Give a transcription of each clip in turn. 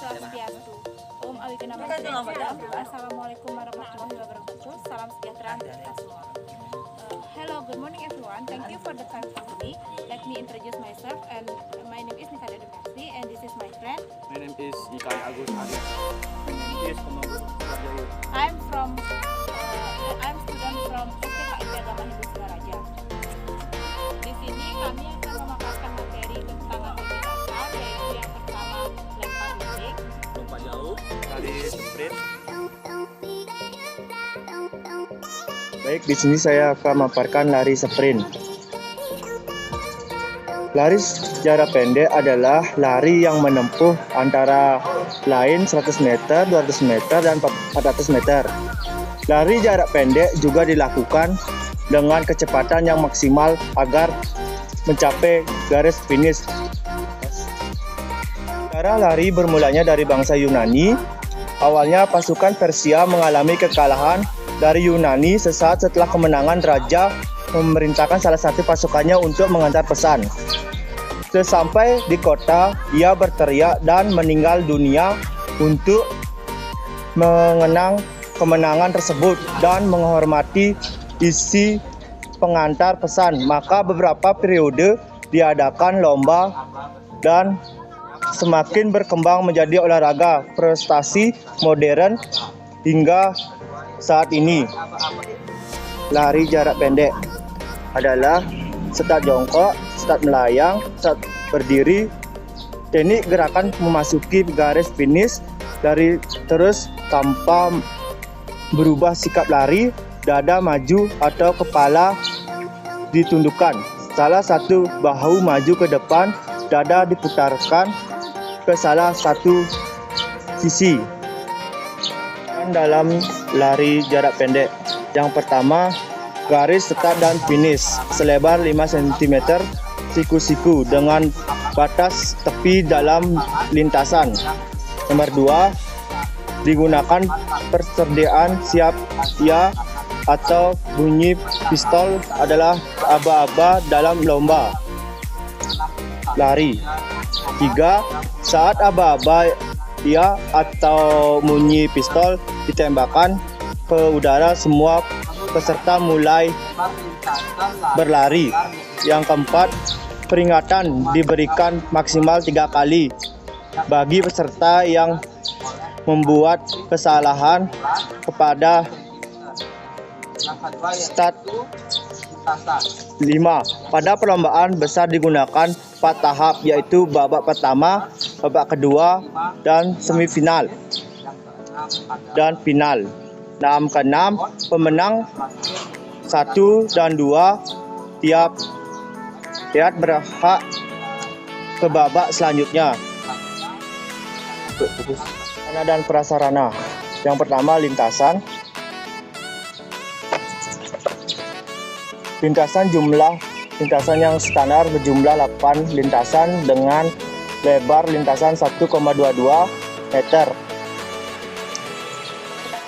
Swastiastu. Om Awikenama Swastiastu. Assalamualaikum warahmatullahi wabarakatuh. Salam sejahtera untuk kita semua. Hello, good morning everyone. Thank you for the time for me. Let me introduce myself. And my name is Nikade Demepsi, and this is my friend. My name is Ikai Agus Arya. My name is Komang Rajayu. I'm student from STKIP Agama Hindu Singaraja. Di sini kami akan memaparkan materi tentang aktivitas yaitu yang pertama lempar dinding, Lompat jauh, lari sprint. Baik, di sini saya akan memaparkan lari sprint. Lari jarak pendek adalah lari yang menempuh antara lain 100 meter, 200 meter, dan 400 meter. Lari jarak pendek juga dilakukan dengan kecepatan yang maksimal agar mencapai garis finish. Cara lari bermulanya dari bangsa Yunani. Awalnya pasukan Persia mengalami kekalahan dari Yunani sesaat setelah kemenangan raja memerintahkan salah satu pasukannya untuk mengantar pesan. Sesampai di kota, ia berteriak dan meninggal dunia untuk mengenang kemenangan tersebut dan menghormati isi pengantar pesan. Maka beberapa periode diadakan lomba dan semakin berkembang menjadi olahraga prestasi modern hingga saat ini. Lari jarak pendek adalah start jongkok, start melayang, start berdiri. Teknik gerakan memasuki garis finish dari terus tanpa berubah sikap lari, dada maju atau kepala ditundukkan. Salah satu bahu maju ke depan, dada diputarkan ke salah satu sisi. Dalam lari jarak pendek, yang pertama garis start dan finish selebar 5 cm siku-siku dengan batas tepi dalam lintasan. Nomor 2, digunakan persediaan siap ya atau bunyi pistol adalah aba-aba dalam lomba lari. 3, saat aba-aba ya atau bunyi pistol ditembakkan ke udara, semua peserta mulai berlari. Yang keempat, peringatan diberikan maksimal 3 kali bagi peserta yang membuat kesalahan kepada start. 5. Pada perlombaan besar digunakan 4 tahap, yaitu babak pertama, babak kedua, dan semifinal dan final. Keenam, pemenang 1 dan 2 tiap berhak ke babak selanjutnya. Sarana dan prasarana. Yang pertama, lintasan. Lintasan yang standar berjumlah 8 lintasan dengan lebar lintasan 1,22 meter.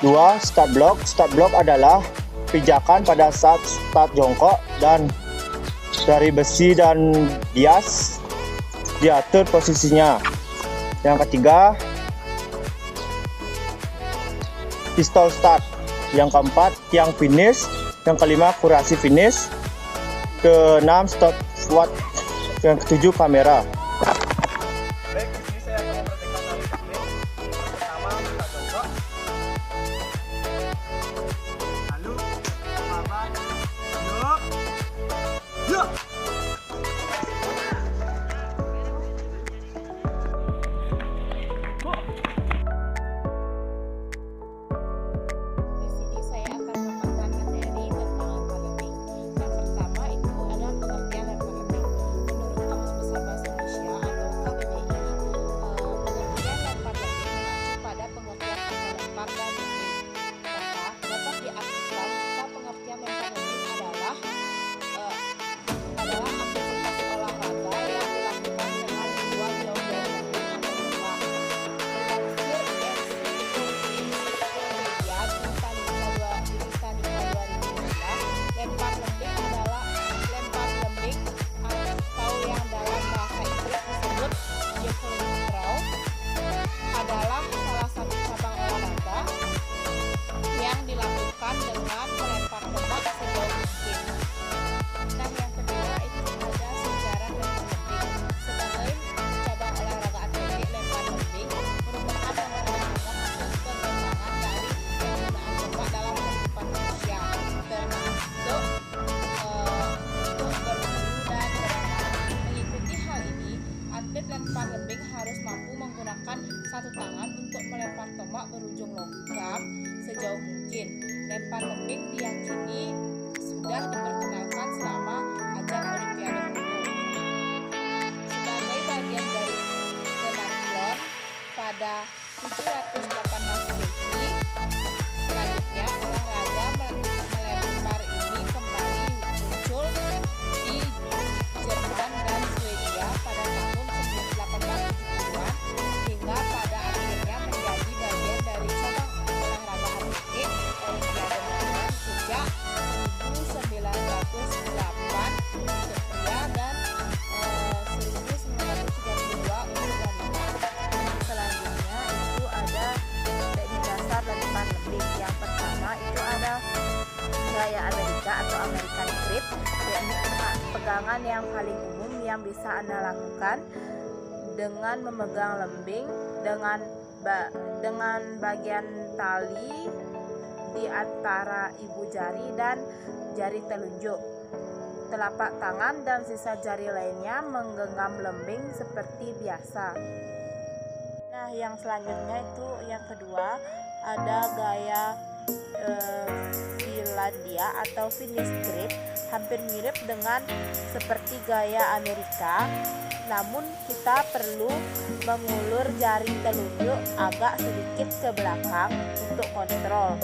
2. Start block. Start block adalah pijakan pada saat start jongkok dan dari besi dan bias diatur posisinya. Yang ketiga, pistol start. Yang keempat, tiang finish. Yang kelima, kurasi finish. Keenam, stop squat. Yang ketujuh, kamera. Baik, di sini saya akan mempraktikkan lari sprint. Pertama, start jongkok. Lalu, aba-aba, yuk. Di sini saya akan memaparkan materi tentang lempar dinding. Yang pertama itu adalah pengertian lempar dinding. Menurut Kamus Besar Bahasa Indonesia melempar lembing harus mampu menggunakan satu tangan untuk melempar tombak berujung logam sejauh mungkin. Lempar lembing diyakini sudah diperkenalkan selama ajang Olimpiade dulu. Sebagai bagian dari penampilan pada 718 Masehi, selanjutnya olahraga melempar ini kembali muncul di Jerman dan Swedia pada tahun 1870-an hingga pada akhirnya menjadi bagian dari cabang olahraga atletik Olimpiade modern sejak 1908 untuk pria dan 1932 untuk wanita. Selanjutnya itu ada teknik dasar lempar lembing. Yang pertama itu ada gaya Amerika atau American grip, teknik pegangan yang paling umum yang bisa Anda lakukan dengan memegang lembing dengan bagian tali di antara ibu jari dan jari telunjuk. Telapak tangan dan sisa jari lainnya menggenggam lembing seperti biasa. Nah, yang selanjutnya itu yang kedua ada gaya Finlandia atau Finnish grip, hampir mirip dengan seperti gaya Amerika, namun kita perlu mengulur jari telunjuk agak sedikit ke belakang untuk kontrol.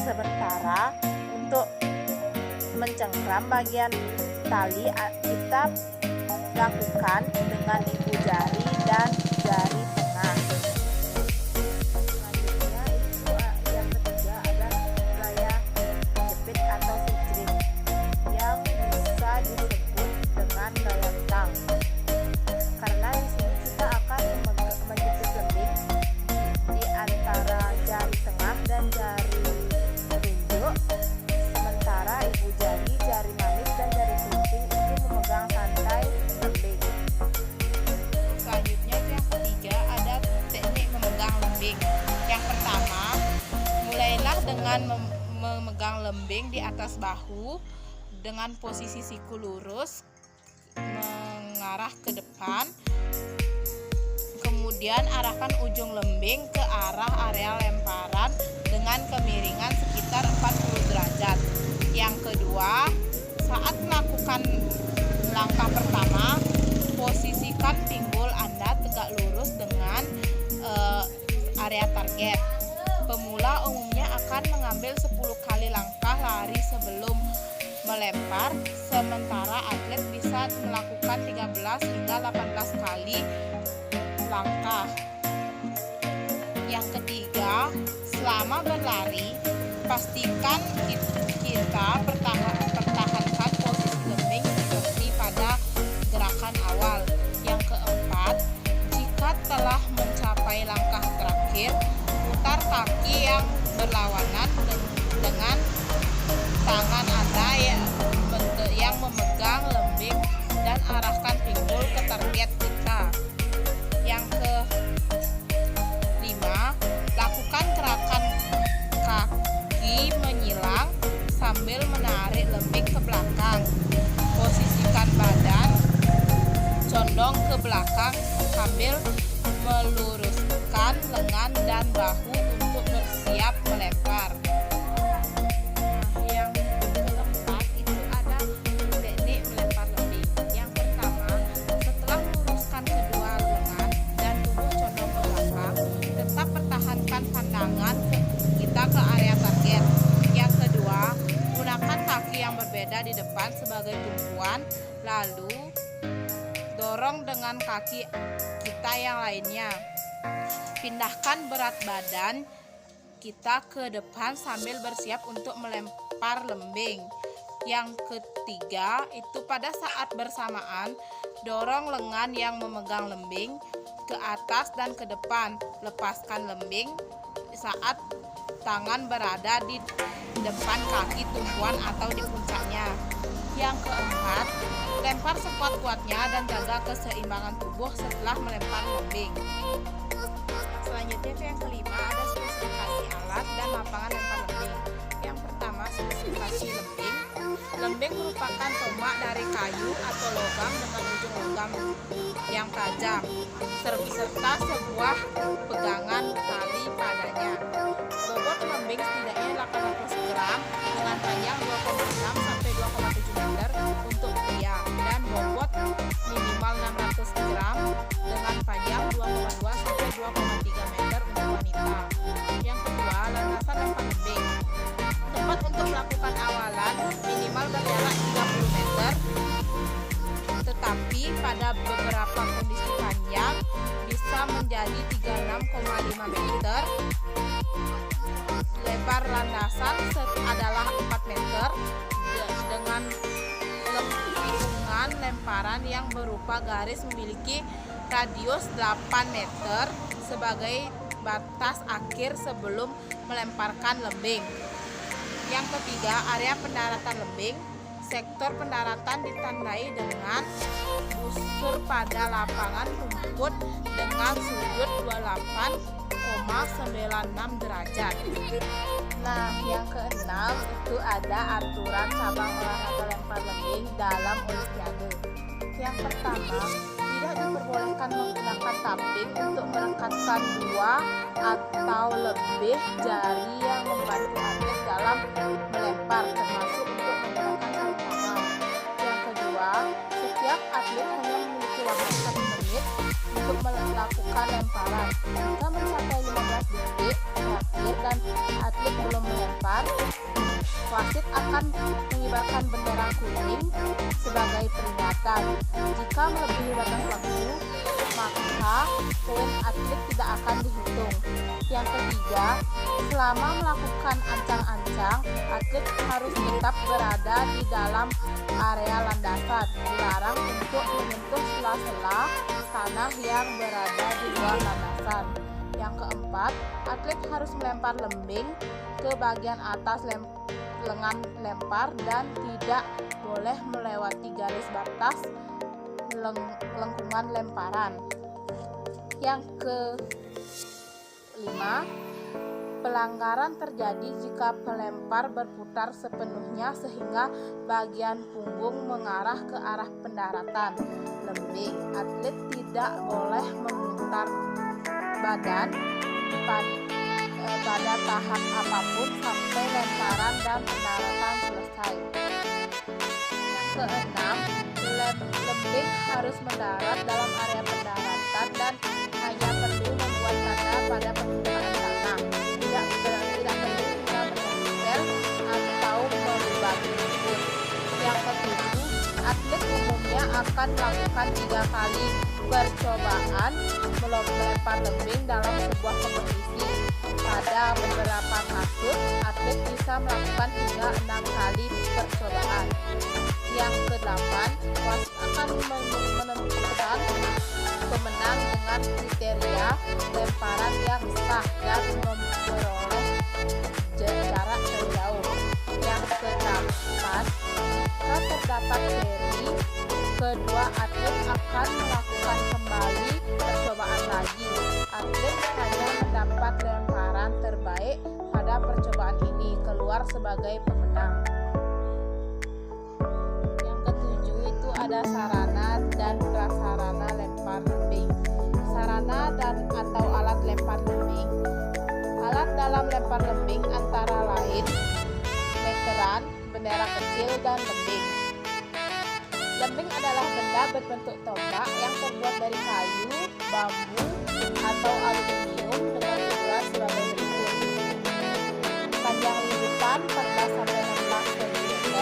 Sementara untuk mencengkram bagian tali kita lakukan dengan ibu jari dan jari tengah. Selanjutnya itu yang ketiga ada gaya jepit atau fitrik yang bisa disebut dengan gaya tang. Karena di sini kita akan menjepit lembing di antara jari tengah dan jari telunjuk, sementara ibu jari, jari manis dan jari kelingking itu memegang santai lembing. Selanjutnya yang ketiga ada teknik memegang lembing. Yang pertama, mulailah dengan memegang lembing di atas bahu dengan posisi siku lurus mengarah ke depan. Kemudian arahkan ujung lembing ke arah area lemparan dengan kemiringan sekitar 40 derajat. Yang kedua, saat melakukan langkah pertama, posisikan pinggul Anda tegak lurus dengan area target. Pemula umumnya akan mengambil 10 kali langkah lari sebelum melempar, sementara atlet bisa melakukan 13 hingga 18 kali langkah. Yang ketiga, selama berlari, pastikan kita pertahankan posisi lembing seperti pada gerakan awal. Yang keempat, jika telah mencapai langkah terakhir, putar kaki yang berlawanan dengan tangan Anda yang memegang lembing dan arahkan pinggul ke target kita. Yang kelima, lakukan gerakan kaki menyilang sambil menarik lembing ke belakang. Posisikan badan condong ke belakang sambil meluruskan lengan dan bahu untuk bersiap melempar. Yang keempat itu ada teknik melempar lembing. Yang pertama, setelah meluruskan kedua lengan dan tubuh condong ke belakang, tetap pertahankan pandangan kita ke area target. Yang kedua, gunakan kaki yang berbeda di depan sebagai tumpuan, lalu dorong dengan kaki kita yang lainnya. Pindahkan berat badan kita ke depan sambil bersiap untuk melempar lembing. Yang ketiga, itu pada saat bersamaan, dorong lengan yang memegang lembing ke atas dan ke depan. Lepaskan lembing saat tangan berada di depan kaki tumpuan atau di puncaknya. Yang keempat, lempar sekuat-kuatnya dan jaga keseimbangan tubuh setelah melempar lembing. Selanjutnya itu yang kelima, ada spesifikasi alat dan lapangan lempar lembing. Yang pertama, spesifikasi lembing. Lembing merupakan tombak dari kayu atau logam dengan ujung logam yang tajam serta sebuah pegangan tali padanya. Bobot lembing setidaknya 800 gram dengan panjang 2,6 sampai 2,7 meter untuk pria dan bobot minimal 600 gram dengan panjang 2,2 sampai 2,3 meter untuk wanita. Yang kedua, landasan lempar lembing. Tempat untuk melakukan awalan minimal berjarak 30 meter, tetapi pada beberapa kondisi panjang bisa menjadi 36,5 meter. Lebar landasan adalah 4 meter dengan lengkungan lemparan yang berupa garis memiliki radius 8 meter sebagai batas akhir sebelum melemparkan lembing. Yang ketiga, area pendaratan lembing. Sektor pendaratan ditandai dengan busur pada lapangan rumput dengan sudut 28,96 derajat. Nah, yang keenam itu ada aturan cabang olahraga lempar lembing dalam Olimpiade. Yang pertama, tidak diperbolehkan menggunakan tapping untuk merekatkan 2 atau lebih jari yang membantu atlet dalam melempar, termasuk untuk menggunakan sarung tangan. Yang kedua, setiap atlet hanya memiliki waktu 1 menit untuk melakukan lemparan. Jika mencapai 15 detik terakhir dan atlet belum melempar, wasit akan mengibarkan bendera kuning sebagai peringatan. Jika melebihi batas waktu, maka poin atlet tidak akan dihitung. Yang ketiga, selama melakukan ancang-ancang, atlet harus tetap berada di dalam area landasan. Dilarang untuk menyentuh sela-sela tanah yang berada di luar landasan. Yang keempat, atlet harus melempar lembing ke bagian atas lengan lempar dan tidak boleh melewati garis batas lengkungan lemparan. Yang kelima, pelanggaran terjadi jika pelempar berputar sepenuhnya sehingga bagian punggung mengarah ke arah pendaratan lembing. Atlet tidak boleh memutar badan pada tahap apapun sampai lemparan dan pendaratan selesai. Yang keenam, lembing harus mendarat dalam area pendaratan dan hanya perlu membuat tanda pada permukaan tanah. Tidak perlu menempel atau melubaki rumput. Yang ketujuh, atlet umumnya akan melakukan 3 kali percobaan melempar lembing dalam sebuah kompetisi. Pada beberapa kasus, atlet bisa melakukan hingga 6 kali percobaan. Yang kedelapan, wasit akan menentukan pemenang dengan kriteria lemparan yang sah dan memperoleh jarak terjauh. Yang kedelapan, jika terdapat seri, kedua atlet akan melakukan kembali percobaan lagi. Atlet hanya mendapat lemparan terbaik pada percobaan ini keluar sebagai pemenang. Yang ketujuh itu ada sarana dan prasarana lempar lembing. Sarana dan atau alat lempar lembing. Alat dalam lempar lembing antara lain meteran, bendera kecil, dan lembing. Lembing adalah benda berbentuk tombak yang terbuat dari kayu, bambu, atau aluminium dengan ukuran sebagai berikut. Panjang lilitan 14-16 cm,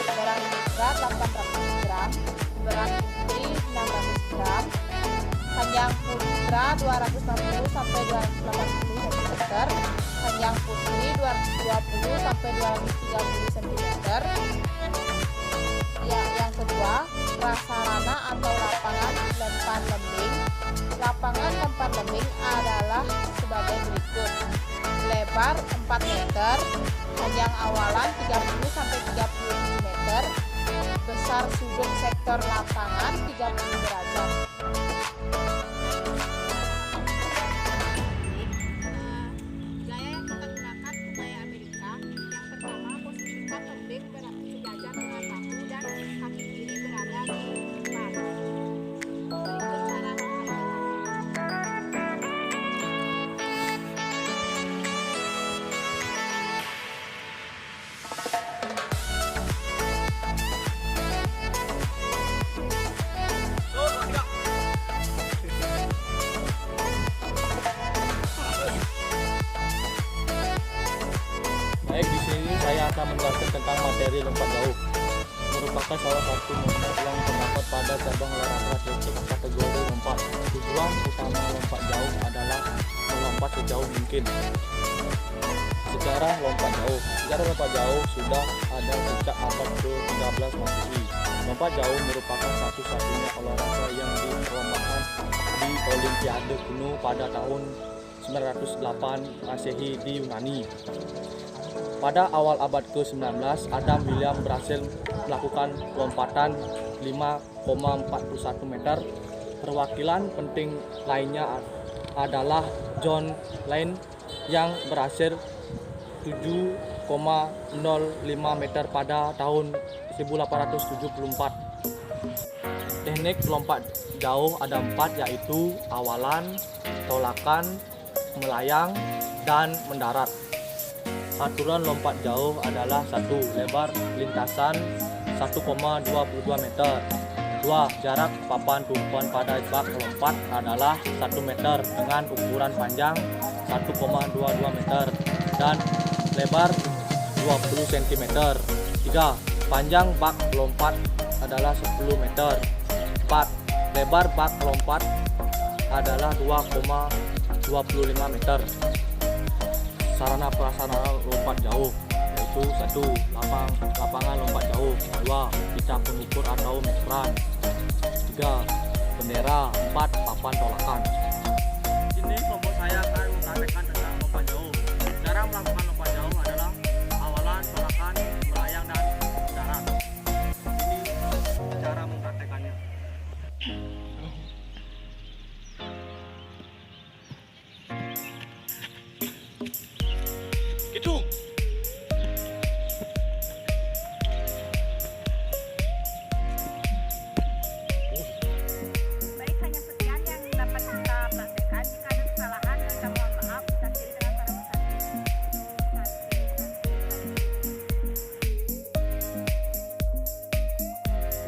berat putra 800 gram, berat putri 600 gram, panjang putra 260 sampai 280 cm, panjang putri 220 sampai 230 cm. Yang kedua, prasarana atau lapangan lempar lembing. Lapangan lempar lembing adalah sebagai berikut. Lebar 4 meter, panjang awalan 30 sampai 30 meter, besar sudut sektor lapangan 30 derajat. akan menjelaskan tentang materi lompat jauh. Merupakan salah satu lompat yang terdapat pada cabang olahraga atletik kategori lompat. Tujuan utama lompat jauh adalah melompat sejauh mungkin. Sejarah lompat jauh sudah ada sejak abad ke-13 Masehi. Lompat jauh merupakan satu-satunya olahraga yang diperlombakan di Olimpiade kuno pada tahun 908 Masehi di Yunani. Pada awal abad ke-19, Adam William berhasil melakukan lompatan 5,41 meter. Perwakilan penting lainnya adalah John Lane yang berhasil 7,05 meter pada tahun 1874. Teknik lompat jauh ada 4, yaitu awalan, tolakan, melayang, dan mendarat. Aturan lompat jauh adalah 1. Lebar lintasan 1,22 meter. 2. Jarak papan tumpuan pada bak lompat adalah 1 meter dengan ukuran panjang 1,22 meter dan lebar 20 cm. 3. Panjang bak lompat adalah 10 meter. 4. Lebar bak lompat adalah 2,25 meter. Sarana prasarana lompat jauh yaitu 1. Lapangan lompat jauh. 2. Pita pengukur atau meteran. 3. Bendera. 4. Papan tolakan. Ini kelompok saya akan mempraktekkan tentang lompat jauh. Cara melakukan lompat jauh adalah awalan, tolakan, melayang, dan mendarat. Ini cara mempraktekannya. Hitung.